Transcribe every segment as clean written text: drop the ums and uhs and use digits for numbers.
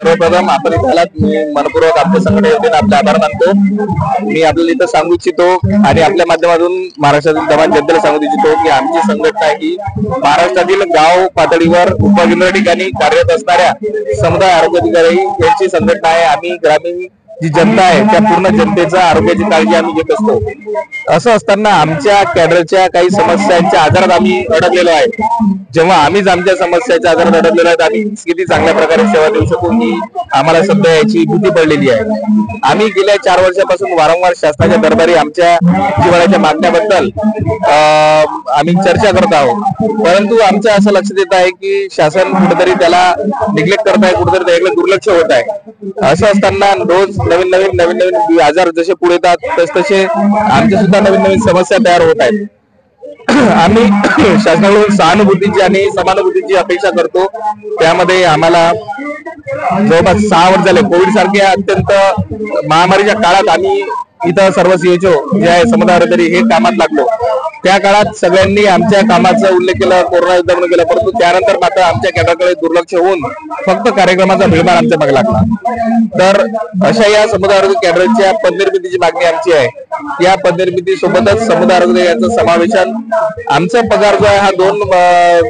सर्वप्रथम आपण इथे आलात, मी मनपूर्वक आपल्या संघटनेचे आपले आभार मानतो। मी आपल्याला इथं सांगू इच्छितो आणि आपल्या माध्यमातून महाराष्ट्रातील तमाम जनतेला सांगू इच्छितो की आमची संघटना ही महाराष्ट्रातील गाव पातळीवर उपकेंद्र ठिकाणी कार्यरत असणाऱ्या समुदाय आरोग्य अधिकारी यांची संघटना आहे। आम्ही ग्रामीण जी जनता आहे त्या पूर्ण जनतेचा आरोग्याची काळजी आम्ही घेत असतो। असं असताना आमच्या कॅडरच्या काही समस्यांच्या आजारात आम्ही अडकलेलो आहे। जेव्हा आम्हीच आमच्या समस्यांच्या आजारात अडकलेलो आहेत, आम्ही किती चांगल्या प्रकारे सेवा देऊ शकू ही आम्हाला सध्या याची भीती पडलेली आहे। आम्ही गेल्या 4 वर्षापासून वारंवार शासनाच्या दरबारी आमच्या जिव्हाळ्याच्या मागण्याबद्दल आम्ही चर्चा करत आहोत, परंतु आमच्या असं लक्षात येत आहे की शासन कुठेतरी त्याला निग्लेक्ट करत आहे, कुठेतरी त्याकडे दुर्लक्ष होत आहे। असं असताना रोज नवीन आजार जसे पुढे येतात तसे आमच्या सुद्धा नवीन समस्या तयार होत आहेत। आम्ही शासनाकडून सहानुभूतीची आणि समानुभूतीची अपेक्षा करतो। त्यामध्ये आम्हाला जवळपास 6 वर्ष झाले कोविड सारख्या अत्यंत महामारीच्या काळात आम्ही इथं सर्व सीएचओ जे आहे समुदाय अधिकारी हे कामात लागलो। त्या काळात सगळ्यांनी आमच्या कामाचा उल्लेख केला, कोरोना युद्ध म्हणून केला, परंतु त्यानंतर मात्र आमच्या कॅडरकडे दुर्लक्ष होऊन फक्त कार्यक्रमाचा भीडभाड आमच्या मागे लागला। तर अशा या समुदाय आरोग्य कॅडरच्या पदनिर्मितीची मागणी आमची आहे। या पदनिर्मिती सोबतच समुदाय आरोग्य यांचं समावेशन आमचा पगार जो आहे हा 2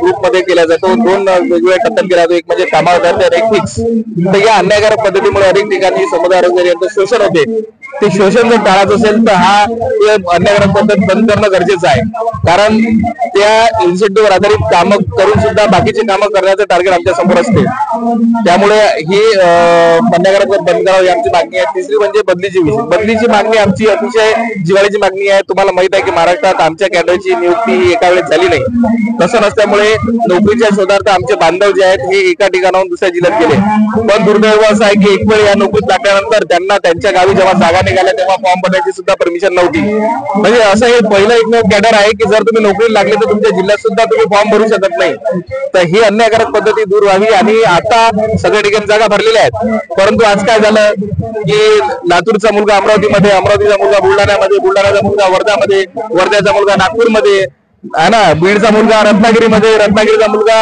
ग्रुप मध्ये केला जातो, 2 वेगवेगळ्या टप्प्यात केला जातो। एक म्हणजे कामावर तर एक फिक्स। तर या अन्यायकारक पद्धतीमुळे अनेक ठिकाणी समुदाय आरोग्य यांचं शोषण होते। ते शोषण जर टाळायचं असेल तर हा अन्यायकारक पद्धत बंद करणं गरजेचं आहे, कारण त्या इन्सेंटिव्हवर आधारित कामं करून सुद्धा बाकीचे कामं करण्याचं टार्गेट आमच्या समोर असते। त्यामुळे ही अन्यायकारक बंद करावी आमची मागणी आहे। तिसरी म्हणजे बदलीची मागणी आमची अतिशय जिव्हाळ्याची मागणी आहे। तुम्हाला माहित आहे की महाराष्ट्रात आमच्या कॅडरची नियुक्ती एका वेळेस झाली नाही। तसं नसल्यामुळे नोकरीच्या शोधार्थ आमचे बांधव जे आहेत हे एका ठिकाणाहून दुसऱ्या जिल्ह्यात गेले, पण दुर्दैव असं आहे की एक वेळ या नोकरीत लागल्यानंतर त्यांना त्यांच्या गावी जेव्हा जागा निघाल्या तेव्हा फॉर्म भरण्याची सुद्धा परमिशन नव्हती। म्हणजे असं हे पहिलं एकमेव कॅडर आहे की जर तुम्ही नोकरी लागले तर तुमच्या जिल्ह्यात सुद्धा तुम्ही फॉर्म भरू शकत नाही। तर ही अन्यायकारक पद्धती दूर व्हावी आणि आता सगळ्या ठिकाणी जागा भरलेल्या आहेत, परंतु आज काय झालं की लातूरचा मुलगा अमरावतीमध्ये, अमरावतीचा मुलगा बुलढाण्यामध्ये, बुलढाण्याचा मुलगा वर्ध्यामध्ये, वर्ध्याचा मुलगा नागपूरमध्ये है ना, बीडचा मुलगा रत्नागिरीमध्ये, रत्नागिरीचा मुलगा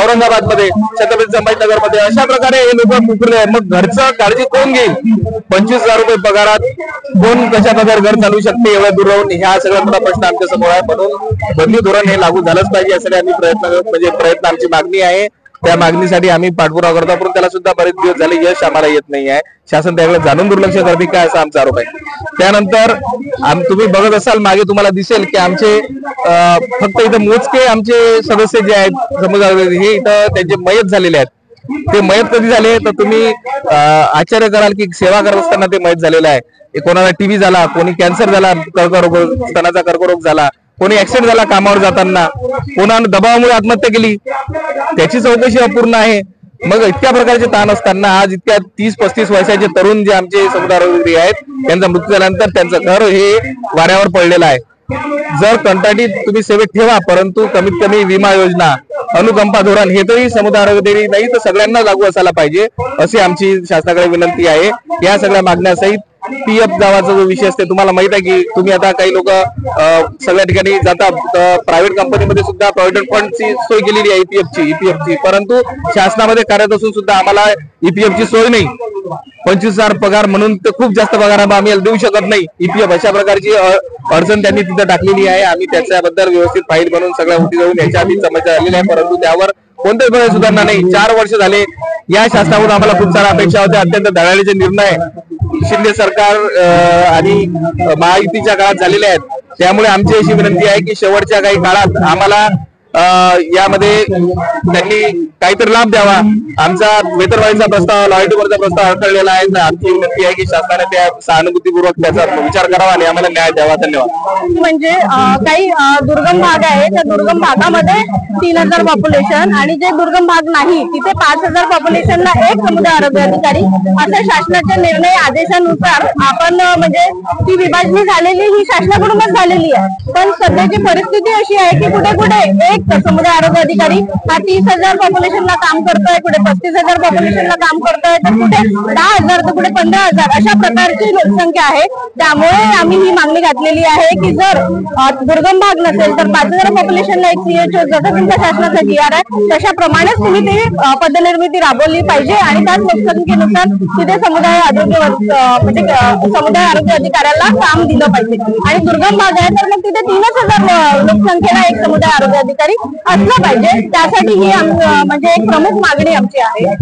औरंगाबाद मध्ये, छत्रपती संभाजीनगर मध्ये, अशा प्रकारे हे लोक कुठले आहेत। मग घरचं काळजी कोण घेईल? 25,000 रुपये पगारात कोण कशा प्रकारे घर चालवू शकते एवढ्या दूर राहून? ह्या सगळ्या मोठा प्रश्न आमच्या समोर आहे। म्हणून बदली धोरण हे लागू झालंच पाहिजे यासाठी आम्ही प्रयत्न आमची मागणी आहे। त्या मागणीसाठी आम्ही पाठपुरावा करतो, पण त्याला सुद्धा बरेच दिवस झाले यश आम्हाला येत नाही आहे। शासन त्याकडे जाणून दुर्लक्ष करते काय असा आमचा आरोप आहे। त्यानंतर तुम्ही बघत असाल मागे तुम्हाला दिसेल की आमचे फक्त इथं मोजके आमचे सदस्य जे आहेत समुदाय हे इथं त्यांचे मयत झालेले आहेत। ते मयत कधी झाले तर तुम्ही आश्चर्य कराल की सेवा करत असताना ते मयत झालेलं आहे। कोणाला टीबी झाला, कोणी कॅन्सर झाला, कर्करोग, स्तनाचा कर्करोग झाला, कोणी ऍक्सिडेंट झाला कामावर जाताना, कोणाने दबावामुळे आत्महत्या केली, त्याची चौकशी अपूर्ण आहे। मग इतक्या प्रकारचे ताण असताना आज इतक्या 30-35 वर्षाचे तरुण जे आमचे समुदाय आरोग्य आहेत त्यांचा मृत्यू झाल्यानंतर त्यांचं घर हे वाऱ्यावर पडलेलं आहे। जर कंत्राटी तुम्ही सेवेत ठेवा, परंतु कमीत कमी विमा योजना, अनुकंपा धोरण हे तरी समुदाय आरोग्य नाही तर सगळ्यांना लागू असायला पाहिजे अशी आमची शासनाकडे विनंती आहे। या सगळ्या मागण्यासहित पीएफ नावाचा जो विषय असते, तुम्हाला माहित आहे की तुम्ही आता काही लोक सगळ्या ठिकाणी जातात, प्रायव्हेट कंपनीमध्ये सुद्धा प्रॉव्हिडंट फंडची सोय केलेली आहे ईपीएफची, परंतु शासनामध्ये कार्यरत असून सुद्धा आम्हाला ईपीएफची सोय नाही। 25,000 पगार म्हणून तर खूप जास्त पगार आम्ही देऊ शकत नाही ईपीएफ, अशा प्रकारची अडचण त्यांनी तिथं टाकलेली आहे। आम्ही त्याच्याबद्दल व्यवस्थित फाईल बनवून सगळ्या गोष्टी जाऊन याच्या आधी समस्या झालेली आहे, परंतु त्यावर कोणत्याच प्रकारे सुधारणा नाही। 4 वर्ष झाले या शासनाकडून आम्हाला खूप साऱ्या अपेक्षा होत्या। अत्यंत दलालीचे निर्णय शिंदे सरकार आणि महायुतीच्या काळात झालेले आहेत। त्यामुळे आमची अशी विनंती आहे की शेवटच्या काही काळात आम्हाला यामध्ये त्यांनी काहीतरी लाभ द्यावा। आमचा वेतनवाढीचा प्रस्ताव, लॉयल्टीवरचा प्रस्ताव अडकळलेला आहे। आमची विनंती आहे की शासनाने त्या सहानुभूतीपूर्वक त्याचा विचार करावा आणि आम्हाला न्याय द्यावा। धन्यवाद। म्हणजे काही दुर्गम भाग आहे, त्या दुर्गम भागामध्ये 3,000 पॉप्युलेशन आणि जे दुर्गम भाग नाही तिथे 5,000 पॉप्युलेशनला एक समुदाय आरोग्य अधिकारी अशा शासनाच्या निर्णय आदेशानुसार आपण म्हणजे ती विभागणी झालेली ही शासनाकडूनच झालेली आहे। पण सध्याची परिस्थिती अशी आहे की कुठे कुठे एक एक समुदाय आरोग्य अधिकारी हा 30,000 पॉप्युलेशनला काम करतोय, कुठे 35,000 पॉप्युलेशनला काम करतोय, तर कुठे 10,000 तर कुठे 15,000 अशा प्रकारची लोकसंख्या आहे. त्यामुळे आम्ही ही मागणी घातलेली आहे की जर दुर्गम भाग नसेल तर 5,000 पॉप्युलेशनला एक CHO जसं तुमच्या शासनाचा GR आहे तशाप्रमाणेच तुम्ही ती पदनिर्मिती राबवली पाहिजे आणि त्याच लोकसंख्येनुसार तिथे समुदाय आरोग्य म्हणजे समुदाय आरोग्य अधिकाऱ्याला काम दिलं पाहिजे. आणि दुर्गम भाग आहे तर मग तिथे 3,000 लोकसंख्येला एक समुदाय आरोग्य अधिकारी असला पाहिजे. त्यासाठी ही म्हणजे एक प्रमुख मागणी आमची आहे.